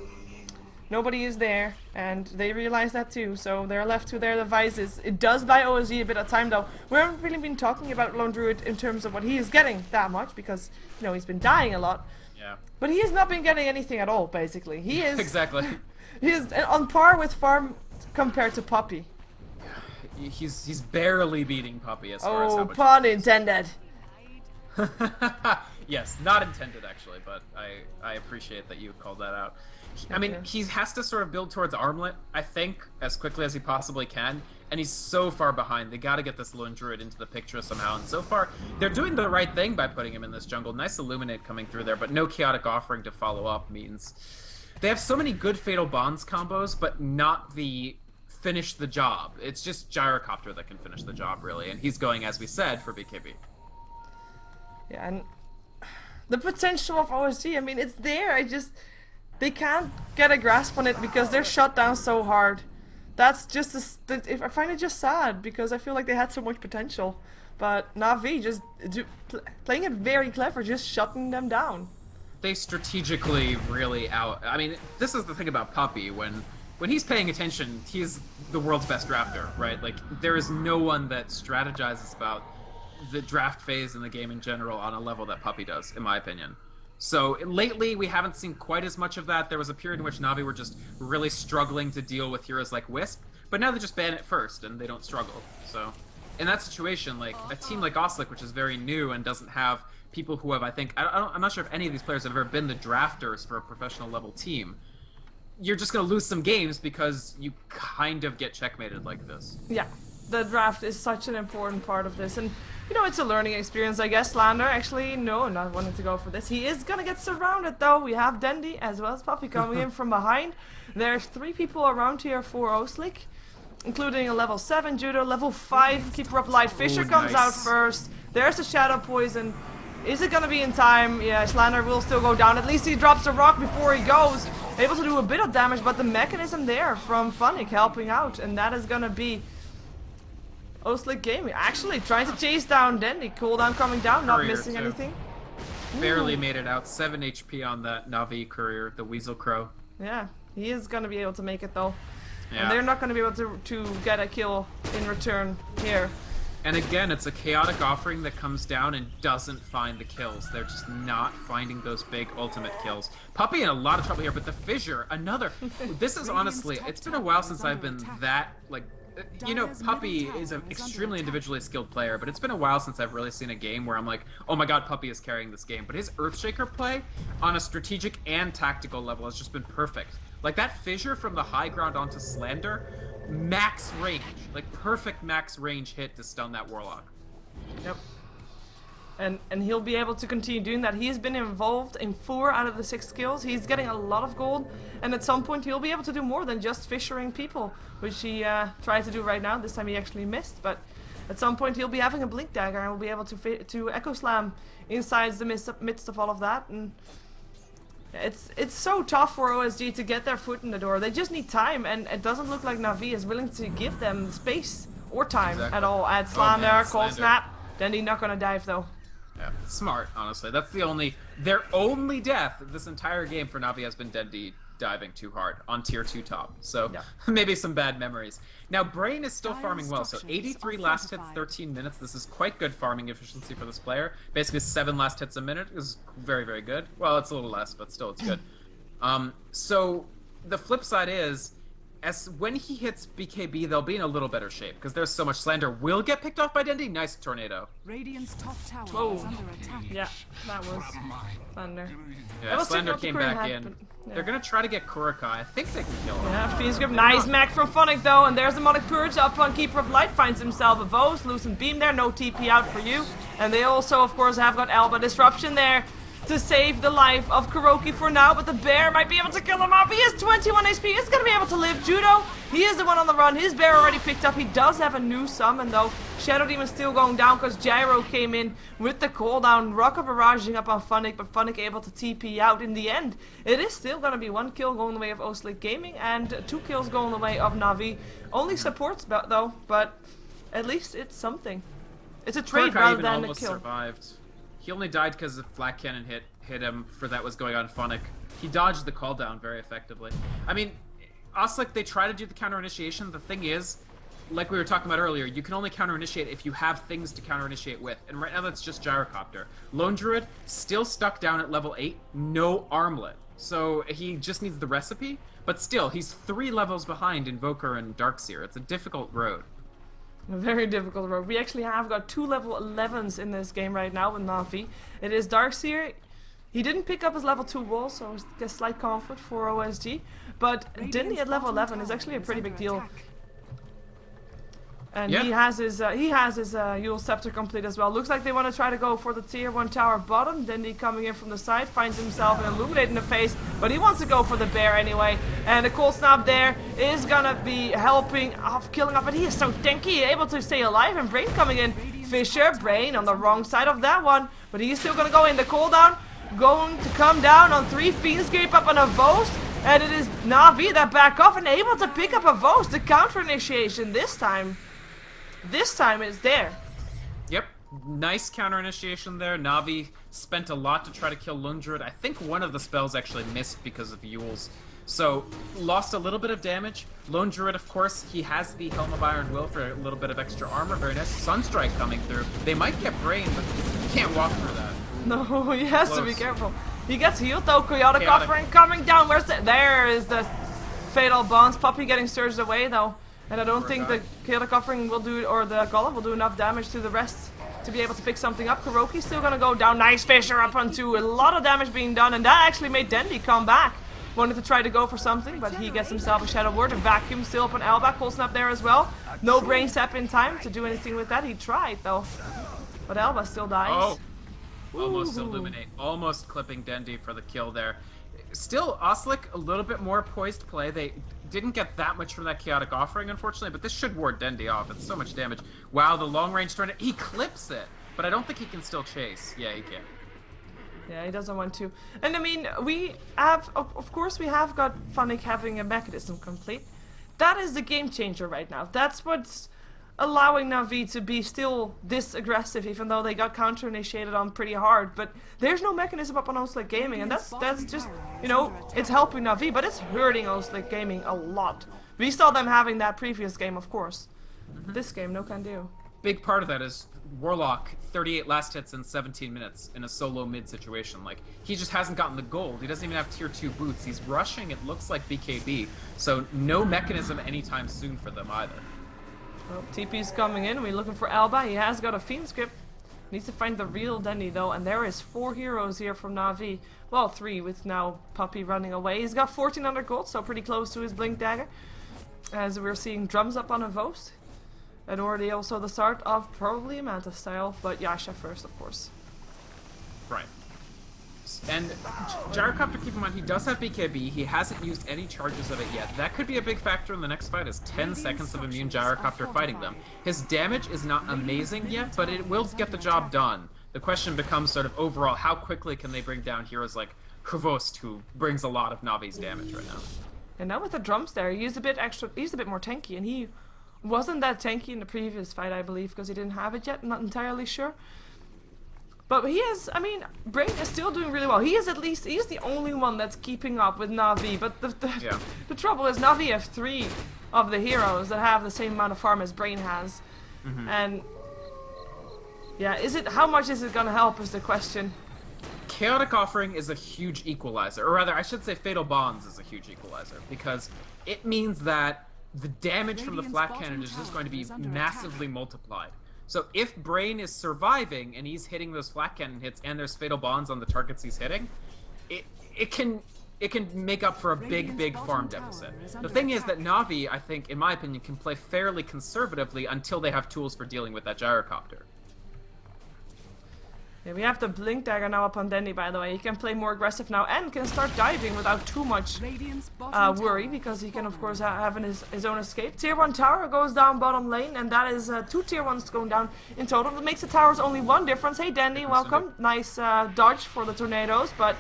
Speaker 1: nobody is there, and they realize that too, so they're left to their devices. It does buy OsG a bit of time though. We haven't really been talking about Lone Druid in terms of what he is getting that much, because, you know, he's been dying a lot.
Speaker 2: Yeah.
Speaker 1: But he has not been getting anything at all, basically. He is
Speaker 2: Exactly.
Speaker 1: He is on par with farm compared to Puppy.
Speaker 2: He's barely beating Puppy as far as how
Speaker 1: Oh,
Speaker 2: much.
Speaker 1: pun intended.
Speaker 2: Yes, not intended actually, but I appreciate that you called that out. I mean, he has to sort of build towards armlet, I think, as quickly as he possibly can, and he's so far behind. They got to get this lone druid into the picture somehow, and so far they're doing the right thing by putting him in this jungle. Nice illuminate coming through there, but no chaotic offering to follow up means they have so many good fatal bonds combos, but not the finish the job. It's just Gyrocopter that can finish the job, really, and he's going, as we said, for BKB.
Speaker 1: Yeah, and the potential of OsG, I mean, it's there. They can't get a grasp on it because they're shut down so hard. That's just, I find it just sad because I feel like they had so much potential. But Na'Vi just playing it very clever, just shutting them down.
Speaker 2: They strategically really I mean, this is the thing about Puppy. When he's paying attention, he's the world's best drafter, right? Like, there is no one that strategizes about the draft phase in the game in general on a level that Puppy does, in my opinion. So lately, we haven't seen quite as much of that. There was a period in which Na'Vi were just really struggling to deal with heroes like Wisp, but now they just ban it first, and they don't struggle. So in that situation, like a team like OsG, which is very new and doesn't have people who have, I think, I'm not sure if any of these players have ever been the drafters for a professional level team, you're just going to lose some games because you kind of get checkmated like this.
Speaker 1: Yeah, the draft is such an important part of this, and you know, it's a learning experience, I guess. StarLadder, actually, no, not wanting to go for this. He is gonna get surrounded, though. We have Dendi as well as Puppy coming in from behind. There's 3 people around here for OsG, including a level 7 Judo, level 5 Keeper of Light. Fisher comes out first. There's the Shadow Poison. Is it gonna be in time? Yeah, StarLadder will still go down. At least he drops a rock before he goes. Able to do a bit of damage, but the mechanism there from Funnick helping out, and that is gonna be OsG Gaming actually trying to chase down Dendi. Cooldown coming down, not
Speaker 2: Courier
Speaker 1: missing
Speaker 2: too.
Speaker 1: anything.
Speaker 2: Barely made it out. 7 HP on that Na'Vi courier, the Weasel Crow.
Speaker 1: Yeah, he is gonna be able to make it though.
Speaker 2: Yeah.
Speaker 1: And they're not gonna be able to get a kill in return here.
Speaker 2: And again, it's a chaotic offering that comes down and doesn't find the kills. They're just not finding those big ultimate kills. Puppy in a lot of trouble here, but the Fissure, another. This is honestly, it's been a while since I've been that, like, you know, Puppy is an extremely individually skilled player, but it's been a while since I've really seen a game where I'm like, oh my god, Puppy is carrying this game. But his Earthshaker play on a strategic and tactical level has just been perfect. Like that Fissure from the high ground onto Slander, max range, like perfect max range hit to stun that Warlock.
Speaker 1: Yep. And he'll be able to continue doing that. He's been involved in 4 out of the 6 kills. He's getting a lot of gold, and at some point he'll be able to do more than just fissuring people, which he tried to do right now. This time he actually missed, but at some point he'll be having a blink dagger and will be able to echo slam inside the midst of all of that. And it's so tough for OsG to get their foot in the door. They just need time, and it doesn't look like Na'Vi is willing to give them space or time at all. Add Slander, Cold Snap, Dendi not gonna dive though.
Speaker 2: Yeah, smart, honestly. That's their only death this entire game for Na'Vi has been Dendi diving too hard on tier 2 top. So maybe some bad memories. Now Brain is still farming well, so 83 last hits, 13 minutes. This is quite good farming efficiency for this player. Basically 7 last hits a minute is very, very good. Well, it's a little less, but still it's good. So the flip side is, as when he hits BKB, they'll be in a little better shape because there's so much Slander will get picked off by Dendi. Nice tornado.
Speaker 3: Radiant's top tower
Speaker 1: Whoa.
Speaker 3: is under attack.
Speaker 1: Yeah, that was Thunder.
Speaker 2: Yeah, Slander came back in. They're gonna try to get Kurika. I think they can kill him.
Speaker 1: Yeah, Phoenix Grip. Nice mech from Funnick though, and there's the Demonic Purge up on Keeper of Light. Finds himself a Vose. Lucent Beam there, no TP out for you. And they also, of course, have got Elba Disruption there to save the life of Kuroki for now, but the bear might be able to kill him off. He has 21 HP. He's going to be able to live. Judo, he is the one on the run. His bear already picked up. He does have a new summon, though. Shadow Demon still going down because Gyro came in with the cooldown. Rocket barraging up on Funnick, but Funnick able to TP out in the end. It is still going to be 1 kill going the way of OsG Gaming and 2 kills going the way of Na'Vi. Only supports, though, but at least it's something. It's a trade rather than a kill.
Speaker 2: Survived. He only died because the Flak Cannon hit him for that was going on Funnick. He dodged the call down very effectively. I mean, OsG, they try to do the counter initiation. The thing is, like we were talking about earlier, you can only counter initiate if you have things to counter initiate with. And right now that's just Gyrocopter. Lone Druid still stuck down at level 8, no armlet. So he just needs the recipe, but still, he's 3 levels behind Invoker and Darkseer. It's a difficult road.
Speaker 1: A very difficult road. We actually have got 2 level 11s in this game right now with Na'Vi. It is Darkseer. He didn't pick up his level 2 wall, so a slight comfort for OsG. But Dindy at level 11 is actually a pretty big deal. And
Speaker 2: Yeah.
Speaker 1: he has his Yule Scepter complete as well. Looks like they want to try to go for the tier 1 tower bottom. Dindy coming in from the side, finds himself an Illuminate in the face, but he wants to go for the bear anyway. And the Cold Snap there is gonna be helping off, killing off, but he is so tanky, able to stay alive. And Brain coming in. Fisher, Brain on the wrong side of that one, but he's still gonna go in. The cooldown going to come down on 3 Fiendscape up on a Vost. And it is Na'Vi that back off and able to pick up a Vost. The counter initiation this time. This time it's there.
Speaker 2: Yep, nice counter initiation there. Na'Vi spent a lot to try to kill Lundred. I think one of the spells actually missed because of Yule's. So, lost a little bit of damage. Lone Druid, of course, he has the Helm of Iron Will for a little bit of extra armor. Very nice. Sunstrike coming through. They might get Brain, but you can't walk through that.
Speaker 1: No, he has to be
Speaker 2: Close.
Speaker 1: careful. He gets healed though. Chaotic
Speaker 2: Chaotic.
Speaker 1: Offering coming down. Where's the... There is the Fatal Bonds. Puppy getting surged away though. And I don't think the Chaotic Offering will do, or the Golem will do enough damage to the rest to be able to pick something up. Kuroki's still gonna go down. Nice Fisher up onto. A lot of damage being done, and that actually made Dendy come back. Wanted to try to go for something, but he gets himself a Shadow Word. A Vacuum still up on Elba. Cold Snap there as well. No Brain Sap in time to do anything with that. He tried though. But Elba still dies.
Speaker 2: Oh! Almost Illuminate. Almost clipping Dendy for the kill there. Still, Oslic a little bit more poised play. They didn't get that much from that Chaotic Offering, unfortunately, but this should ward Dendy off. It's so much damage. Wow, the long range tornado. He clips it, but I don't think he can still chase. Yeah, he can.
Speaker 1: Yeah, he doesn't want to. And I mean, we have, of course, we have got Funnick having a mechanism complete. That is the game changer right now. That's what's allowing Na'Vi to be still this aggressive, even though they got counter initiated on pretty hard. But there's no mechanism up on OsG Gaming, and that's just, you know, it's helping Na'Vi, but it's hurting OsG Gaming a lot. We saw them having that previous game, of course. This game, no can do.
Speaker 2: Big part of that is Warlock, 38 last hits in 17 minutes in a solo mid situation. Like, he just hasn't gotten the gold. He doesn't even have tier 2 boots. He's rushing, it looks like BKB. So no mechanism anytime soon for them either.
Speaker 1: Well, TP's coming in. We're looking for Alba. He has got a Fiend script. Needs to find the real Dendy though, and there is 4 heroes here from Na'Vi. Well, 3 with now Puppy running away. He's got 1400 gold, so pretty close to his Blink Dagger. As we're seeing drums up on a Vost. And already also the start of probably a Manta style, but Yasha first, of course.
Speaker 2: Right. And Gyrocopter, keep in mind, he does have BKB. He hasn't used any charges of it yet. That could be a big factor in the next fight, is 10 seconds of immune Gyrocopter fighting them. His damage is not amazing yet, but it will get the job done. The question becomes sort of overall, how quickly can they bring down heroes like Hvost, who brings a lot of Navi's damage right now.
Speaker 1: And now with the drums there, he's a bit more tanky, and he wasn't that tanky in the previous fight, I believe, because he didn't have it yet. I'm not entirely sure. But he is, I mean, Brain is still doing really well. He is he's the only one that's keeping up with Na'Vi. But the trouble is Na'Vi have 3 of the heroes that have the same amount of farm as Brain has. And yeah, how much is it gonna help is the question.
Speaker 2: Chaotic Offering is a huge equalizer, or rather, I should say Fatal Bonds is a huge equalizer, because it means that the damage from the flat cannon is just going to be massively multiplied. So if Brain is surviving and he's hitting those flat cannon hits and there's Fatal Bonds on the targets he's hitting, it can make up for a big farm deficit. The thing is that Na'Vi, I think, in my opinion, can play fairly conservatively until they have tools for dealing with that Gyrocopter.
Speaker 1: Yeah, we have the Blink Dagger now up on Dendy, by the way. He can play more aggressive now and can start diving without too much worry, because he can, of course, have his own escape. Tier 1 tower goes down bottom lane, and that is 2 tier 1s going down in total. That makes the towers only 1 difference. Hey, Dendy, welcome. Nice dodge for the tornadoes, but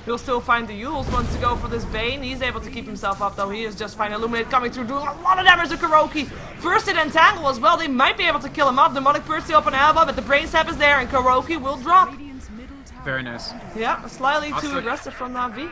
Speaker 1: he'll still find the Yules. Wants to go for this Bane. He's able to keep himself up, though. He is just fine. Illuminate coming through, doing a lot of damage to Kuroki. First hit Entangle as well. They might be able to kill him off. Demonic Burst still up on Alba, but the Brain Sap is there, and Kuroki will drop.
Speaker 2: Very nice.
Speaker 1: Yeah, slightly too aggressive from Na'Vi.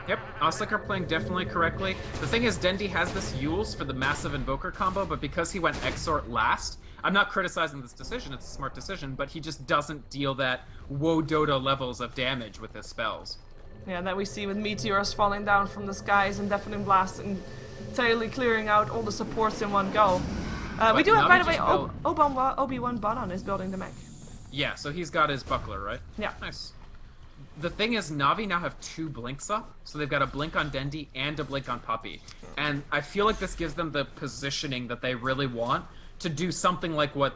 Speaker 2: Yep, Oslic are playing definitely correctly. The thing is, Dendy has this Yules for the massive Invoker combo, but because he went Exort last, I'm not criticizing this decision, it's a smart decision, but he just doesn't deal that Woe Dodo levels of damage with his spells.
Speaker 1: Yeah, that we see with meteors falling down from the skies and deafening blasts and entirely clearing out all the supports in one go. We do have, by the way, Obi-Wan Bonan is building the mech.
Speaker 2: Yeah, so he's got his buckler, right?
Speaker 1: Yeah.
Speaker 2: Nice. The thing is, Na'Vi now have 2 blinks up, so they've got a blink on Dendi and a blink on Puppy. And I feel like this gives them the positioning that they really want to do something like what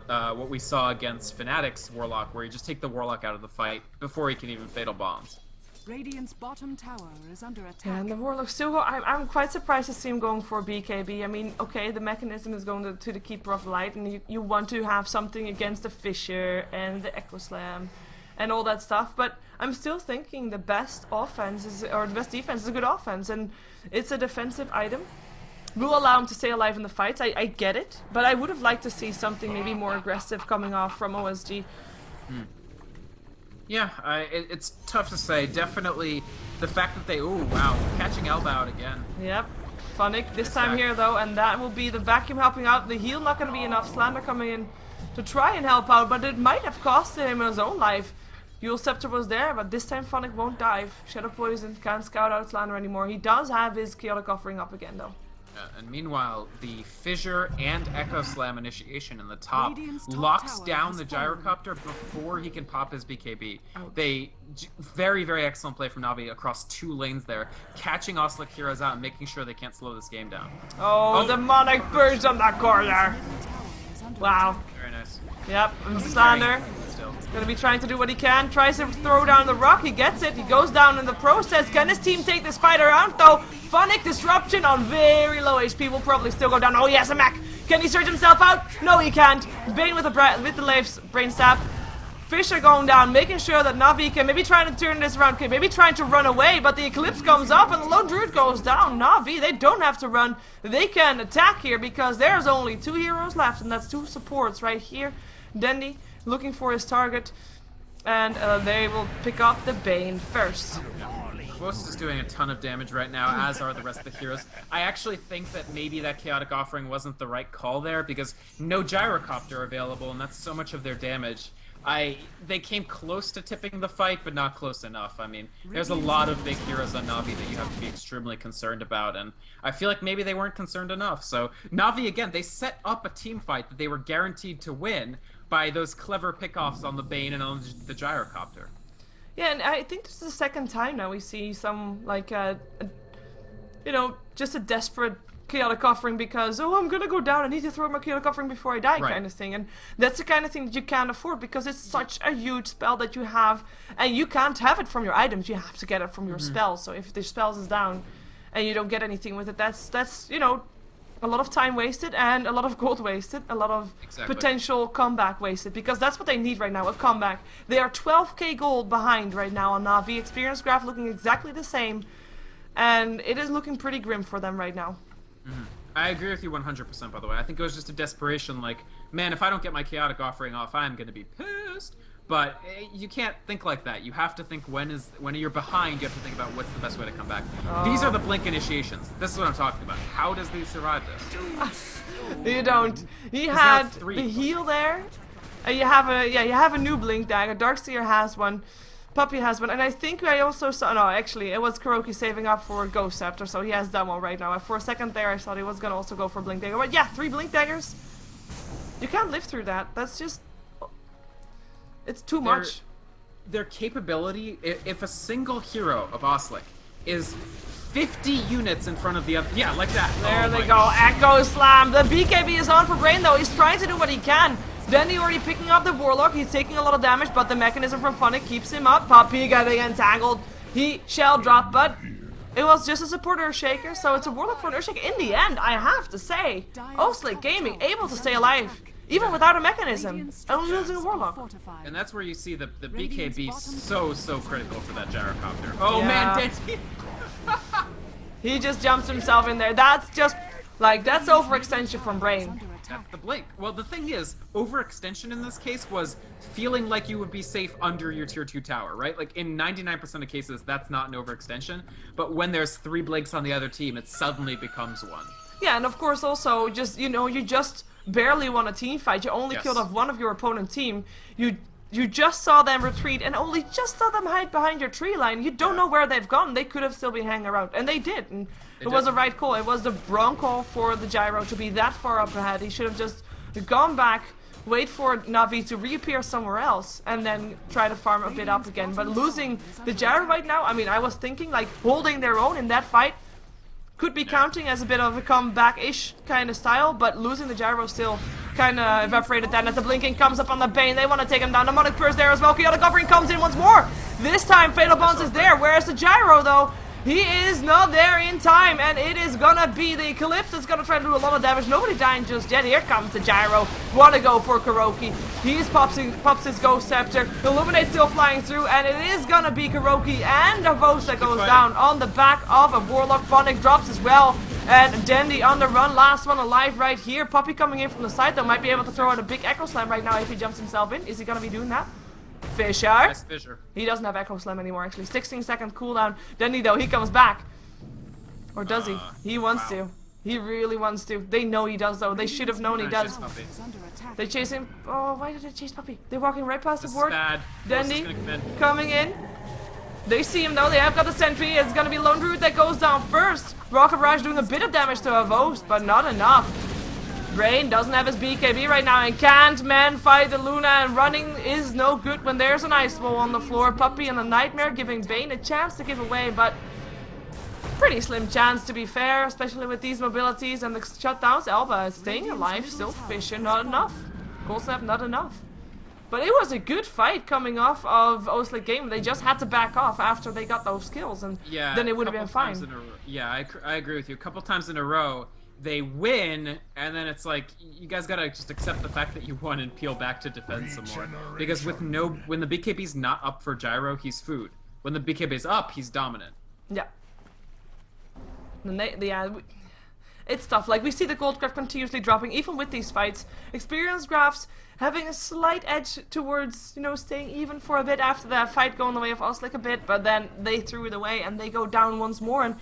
Speaker 2: we saw against Fnatic's Warlock, where you just take the Warlock out of the fight before he can even Fatal Bombs.
Speaker 3: Radiant's bottom tower is under attack.
Speaker 1: Yeah, and the Warlock still I'm quite surprised to see him going for BKB. I mean, okay, the mechanism is going to the Keeper of Light, and you want to have something against the Fissure and the Echo Slam and all that stuff, but I'm still thinking the best offense is, or the best defense is a good offense, and it's a defensive item. Will allow him to stay alive in the fights, I get it, but I would have liked to see something maybe more aggressive coming off from OSG.
Speaker 2: Yeah, it's tough to say. Definitely the fact that they, ooh, wow, catching Elba out again.
Speaker 1: Yep. Funnick this time here though, and that will be the vacuum helping out. The heal not going to be enough. StarLadder coming in to try and help out, but it might have costed him his own life. Yule Scepter was there, but this time Funnick won't dive. Shadow Poison can't scout out StarLadder anymore. He does have his Chaotic Offering up again though.
Speaker 2: And meanwhile, the Fissure and Echo Slam initiation in the top
Speaker 3: Radiant's top
Speaker 2: locks
Speaker 3: tower
Speaker 2: down
Speaker 3: has
Speaker 2: the
Speaker 3: fallen.
Speaker 2: Gyrocopter before he can pop his BKB.
Speaker 1: Ouch.
Speaker 2: Very, very excellent play from Na'Vi across 2 lanes there, catching Oslic heroes out and making sure they can't slow this game down.
Speaker 1: Oh, demonic burst on that corner. Wow.
Speaker 2: Very nice.
Speaker 1: Yep, and StarLadder
Speaker 2: Still.
Speaker 1: gonna be trying to do what he can. Tries to throw down the rock. He gets it. He goes down in the process. Can his team take this fight around though? Funnick disruption on very low HP will probably still go down. Oh yes, a mech. Can he surge himself out? No, he can't. Bane with the Leif's brain stab. Fissure going down, making sure that Na'Vi can maybe trying to turn this around, maybe trying to run away, but the Eclipse comes up and the Lone Druid goes down. Na'Vi, they don't have to run. They can attack here because there's only 2 heroes left, and that's 2 supports right here. Dendi looking for his target, and they will pick up the Bane first.
Speaker 2: Ghost is doing a ton of damage right now, as are the rest of the heroes. I actually think that maybe that Chaotic Offering wasn't the right call there, because no Gyrocopter available, and that's so much of their damage. They came close to tipping the fight, but not close enough. I mean, there's a lot of big heroes on Na'Vi that you have to be extremely concerned about, and I feel like maybe they weren't concerned enough. So Na'Vi, again, they set up a team fight that they were guaranteed to win by those clever pickoffs on the Bane and on the Gyrocopter.
Speaker 1: Yeah, and I think this is the second time now we see some, like, you know, just a desperate Chaotic Offering because, oh, I'm gonna go down, I need to throw my Chaotic Offering before I die,
Speaker 2: Right.
Speaker 1: kind of thing. And that's the kind of thing that you can't afford because it's such a huge spell that you have, and you can't have it from your items, you have to get it from your spells. So if the spells is down and you don't get anything with it, that's you know, a lot of time wasted and a lot of gold wasted, a lot of
Speaker 2: Exactly.
Speaker 1: potential comeback wasted, because that's what they need right now, a comeback. They are 12k gold behind right now on Na'Vi. Experience graph looking exactly the same, and it is looking pretty grim for them right now.
Speaker 2: I agree with you 100%, by the way. I think it was just a desperation, like, man, if I don't get my Chaotic Offering off, I'm going to be pissed. But you can't think like that. You have to think when you're behind, you have to think about what's the best way to come back. These are the blink initiations. This is what I'm talking about. How does he survive this?
Speaker 1: You don't. You
Speaker 2: now
Speaker 1: had
Speaker 2: it's 3.
Speaker 1: the heal there. You have a new blink dagger. Darkseer has one. Puppy has one, and I think I also saw. No, actually, it was Kuroki saving up for Ghost Scepter, so he has that one right now. For a second there, I thought he was gonna also go for blink dagger, but yeah, 3 blink daggers. You can't live through that. That's just. It's too much.
Speaker 2: Their capability, if a single hero of Oslic is 50 units in front of the other, yeah, like that.
Speaker 1: There
Speaker 2: Oh
Speaker 1: they
Speaker 2: my
Speaker 1: go.
Speaker 2: gosh.
Speaker 1: Echo Slam. The BKB is on for Brain though. He's trying to do what he can. Dendy already picking up the Warlock. He's taking a lot of damage, but the mechanism from Funnick keeps him up. Puppy getting entangled. He shall drop, but it was just a support Earthshaker, so it's a Warlock for an Earthshaker. In the end, I have to say, Oslic Gaming able to stay alive, even without a mechanism, only losing a Warlock.
Speaker 2: And that's where you see the BKB so critical for that Gyrocopter. Oh
Speaker 1: Yeah.
Speaker 2: man, Denty!
Speaker 1: He just jumps himself in there. That's just, like, that's overextension from Brain.
Speaker 2: That's the blink. Well, the thing is, overextension in this case was feeling like you would be safe under your tier 2 tower, right? Like, in 99% of cases, that's not an overextension. But when there's 3 blinks on the other team, it suddenly becomes 1.
Speaker 1: Yeah, and of course also, just, you know, you just barely won a team fight. You only
Speaker 2: Yes.
Speaker 1: killed off one of your opponent team. You you just saw them retreat and only just saw them hide behind your tree line. You don't know where they've gone. They could have still been hanging around, and they did. And it was a right call. It was the wrong call for the gyro to be that far up ahead. He should have just gone back, wait for Na'Vi to reappear somewhere else, and then try to farm a bit up again. But losing the gyro right now, I mean, I was thinking like holding their own in that fight could be counting as a bit of a comeback-ish kind of style, but losing the gyro still kind of evaporated that. As the blinking comes up on the Bane, they want to take him down. The Demonic Purse there as well. Chaotic Covering comes in once more. This time Fatal Bounce is there, whereas the gyro though, he is not there in time, and it is gonna be the Eclipse that's gonna try to do a lot of damage. Nobody dying just yet. Here comes the gyro. Wanna go for Kuroki. He pops his Ghost Scepter. Illuminate still flying through, and it is gonna be Kuroki and a Vos that goes down on the back of a Warlock. Phonic drops as well. And Dandy on the run, last one alive right here. Puppy coming in from the side though, might be able to throw out a big Echo Slam right now if he jumps himself in. Is he gonna be doing that? Fisher.
Speaker 2: Yes, Fisher.
Speaker 1: He doesn't have Echo Slam anymore actually. 16-second cooldown. Dandy though, he comes back. Or does he? He wants to. He really wants to. They know he does though. They should have known he does. They chase him. Oh, why did they chase Puppy? They're walking right past the board. Dandy coming in. They see him though. They have got the sentry. It's gonna be Lone Druid that goes down first. Rocket Barrage doing a bit of damage to a Vos, but not enough. Brain doesn't have his BKB right now and can't man fight the Luna, and running is no good when there's an Ice Wall on the floor. Puppy and the Nightmare giving Bane a chance to give away, but pretty slim chance to be fair, especially with these mobilities and the shutdowns. Elba is staying alive, still Fisher, not enough. Cold Snap, not enough. But it was a good fight coming off of OsG game. They just had to back off after they got those kills, and then it would have been fine.
Speaker 2: Yeah, I agree with you. A couple times in a row, they win, and then it's like, you guys gotta just accept the fact that you won and peel back to defend some more. Because with when the BKB's not up for gyro, he's food. When the BKB's up, he's dominant.
Speaker 1: Yeah. It's tough. Like, we see the gold graph continuously dropping, even with these fights. Experience graphs having a slight edge towards, you know, staying even for a bit after that fight, going the way of OsG a bit, but then they threw it away and they go down once more, and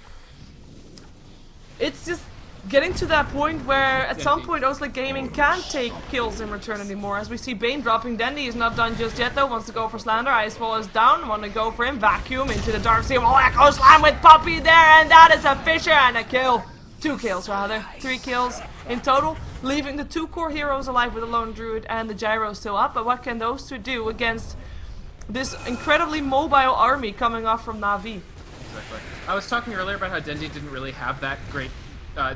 Speaker 1: it's just getting to that point where at some point OsG Gaming can't take kills in return anymore. As we see Bane dropping, Dandy is not done just yet though, wants to go for Slander. Ice Wall is down, want to go for him, Vacuum into the Dark Sea. Oh, Echo Slam with Puppy there, and that is a Fisher and a kill. 2 kills rather, 3 kills in total, leaving the 2 core heroes alive with the Lone Druid and the gyro still up. But what can those two do against this incredibly mobile army coming off from Na'Vi?
Speaker 2: Exactly. I was talking earlier about how Dandy didn't really have that great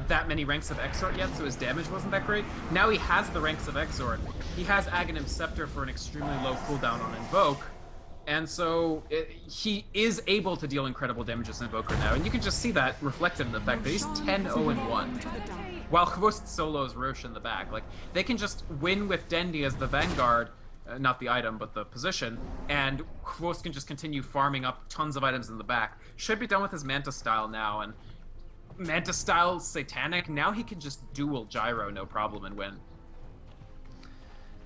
Speaker 2: that many ranks of Exort yet, so his damage wasn't that great. Now he has the ranks of Exort. He has Aghanim Scepter for an extremely low cooldown on Invoke, and so he is able to deal incredible damage as Invoker now, and you can just see that reflected in the fact that he's 10-0-1. While Ghost solos Roche in the back. Like, they can just win with Dandy as the Vanguard, not the item, but the position, and Ghost can just continue farming up tons of items in the back. Should be done with his Manta style now, and Manta style Satanic, now he can just dual gyro no problem and win.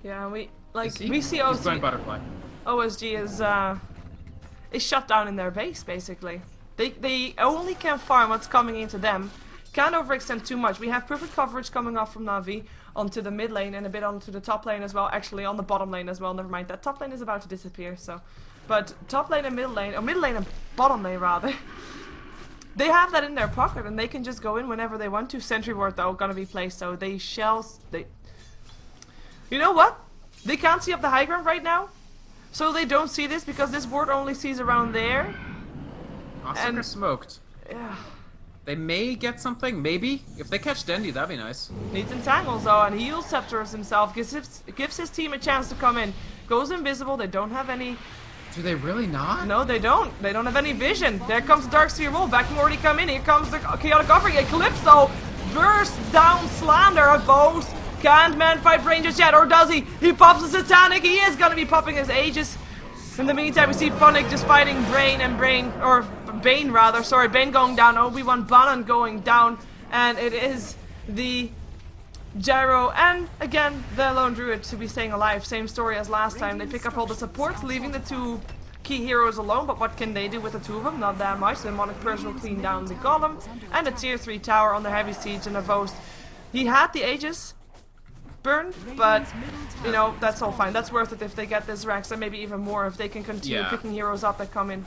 Speaker 1: Yeah, we see OsG.
Speaker 2: Butterfly.
Speaker 1: OsG is shut down in their base basically. They only can farm what's coming into them. Can't overextend too much. We have perfect coverage coming off from Na'Vi onto the mid lane and a bit onto the top lane as well. Actually, on the bottom lane as well. Never mind, that top lane is about to disappear. So, but top lane and mid lane, or mid lane and bottom lane rather. They have that in their pocket and they can just go in whenever they want to. Sentry ward though gonna be placed, so they shall. You know what? They can't see up the high ground right now, so they don't see this because this ward only sees around there.
Speaker 2: Oscar smoked.
Speaker 1: Yeah.
Speaker 2: They may get something, maybe. If they catch Dandy, that'd be nice.
Speaker 1: Needs entangles though, and heals Scepters himself, gives his team a chance to come in. Goes invisible, they don't have any.
Speaker 2: Do they really not?
Speaker 1: No, they don't. They don't have any vision. There comes the Dark Seer Roll. Vacuum already come in. Here comes the Chaotic Offering. Eclipse though bursts down Slander. A Vos can't man fight Brain just yet, or does he? He pops the Satanic. He is gonna be popping his Aegis. In the meantime, we see Phonic just fighting Bane rather. Sorry, Bane going down. Obi-Wan Banon going down, and it is the gyro and again the Lone Druid to be staying alive. Same story as last time. They pick up all the supports, leaving the 2 key heroes alone, but what can they do with the 2 of them? Not that much. The Demonic Purse will clean down the Golem and a tier 3 tower on the heavy siege and a Vos. He had the Aegis, burned, but you know, that's all fine. That's worth it if they get this Rex, and maybe even more if they can continue picking heroes up that come in.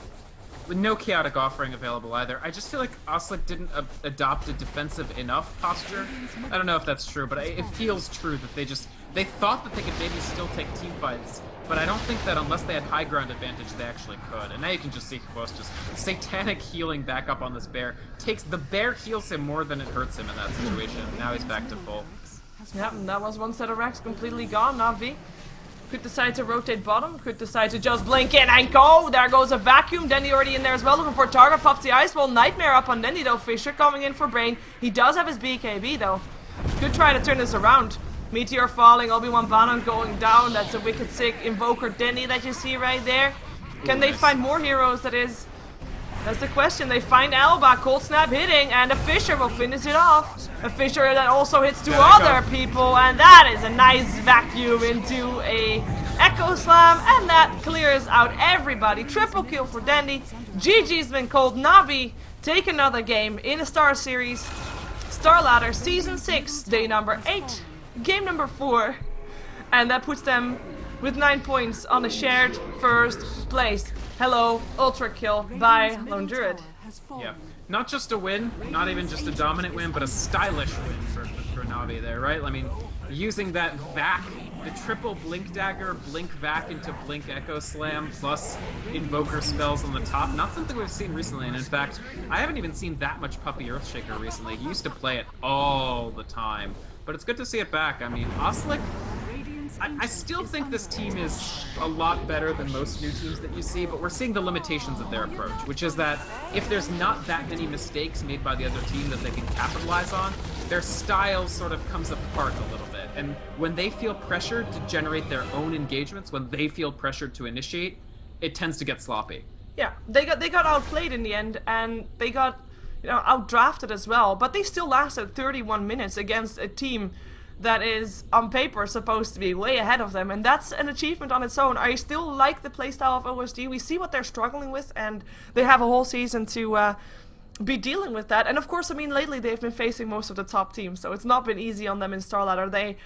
Speaker 2: With no chaotic offering available either. I just feel like OsG didn't adopt a defensive enough posture. I don't know if that's true, but it feels true that they thought that they could maybe still take team fights, but I don't think that unless they had high ground advantage, they actually could. And now you can just see Kvos just satanic healing back up on this bear. The bear heals him more than it hurts him in that situation. Now he's back to full.
Speaker 1: Yeah, and that was one set of Rex completely gone. Navi could decide to rotate bottom, could decide to just blink in and go. There goes a vacuum. Dendy already in there as well, looking for a target. Pops the ice wall. Nightmare up on Dendy though. Fisher coming in for Brain. He does have his BKB though. Could try to turn this around. Meteor falling, Obi-Wan Bannon going down. That's a wicked sick Invoker Denny that you see right there. Can they find more heroes? That's the question. They find Elba, Cold Snap hitting, and a Fisher will finish it off. A Fisher that also hits two other people, and that is a nice vacuum into a Echo Slam, and that clears out everybody. Triple kill for Dandy. GG's been called. Navi take another game in a Star Series. StarLadder Season 6, day number 8, game number 4. And that puts them with 9 points on a shared first place. Hello, ultra kill by Lone Druid.
Speaker 2: Yeah, not just a win, not even just a dominant win, but a stylish win for Navi there, right? I mean, using that vac, the triple blink dagger, blink vac into blink echo slam, plus invoker spells on the top, not something we've seen recently, and in fact, I haven't even seen that much Puppy Earthshaker recently. He used to play it all the time, but it's good to see it back. I mean, OsG, I still think this team is a lot better than most new teams that you see, but we're seeing the limitations of their approach, which is that if there's not that many mistakes made by the other team that they can capitalize on, their style sort of comes apart a little bit. And when they feel pressured to generate their own engagements, when they feel pressured to initiate, it tends to get sloppy.
Speaker 1: Yeah, they got outplayed in the end, and they got, you know, outdrafted as well, but they still lasted 31 minutes against a team that is, on paper, supposed to be way ahead of them, and that's an achievement on its own. I still like the playstyle of OsG. We see what they're struggling with, and they have a whole season to be dealing with that. And of course, I mean, lately they've been facing most of the top teams, so it's not been easy on them in StarLadder. They,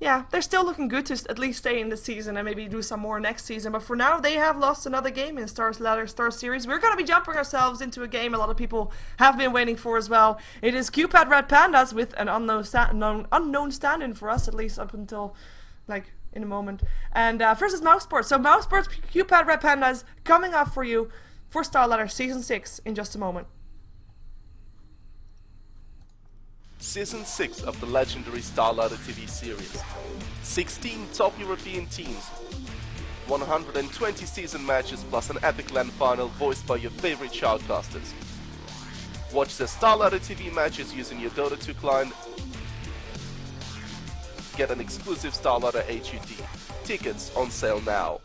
Speaker 1: yeah, they're still looking good to at least stay in the season and maybe do some more next season. But for now, they have lost another game in StarLadder Star Series. We're going to be jumping ourselves into a game a lot of people have been waiting for as well. It is QPad Red Pandas with an unknown stand-in for us, at least up until, like, in a moment. And versus Mousesports. So Mousesports, QPad Red Pandas coming up for you for StarLadder Season 6 in just a moment.
Speaker 4: Season 6 of the legendary StarLadder TV series. 16 top European teams, 120 season matches plus an epic LAN final voiced by your favorite shoutcasters. Watch the StarLadder TV matches using your Dota 2 client. Get an exclusive StarLadder HUD. Tickets on sale now.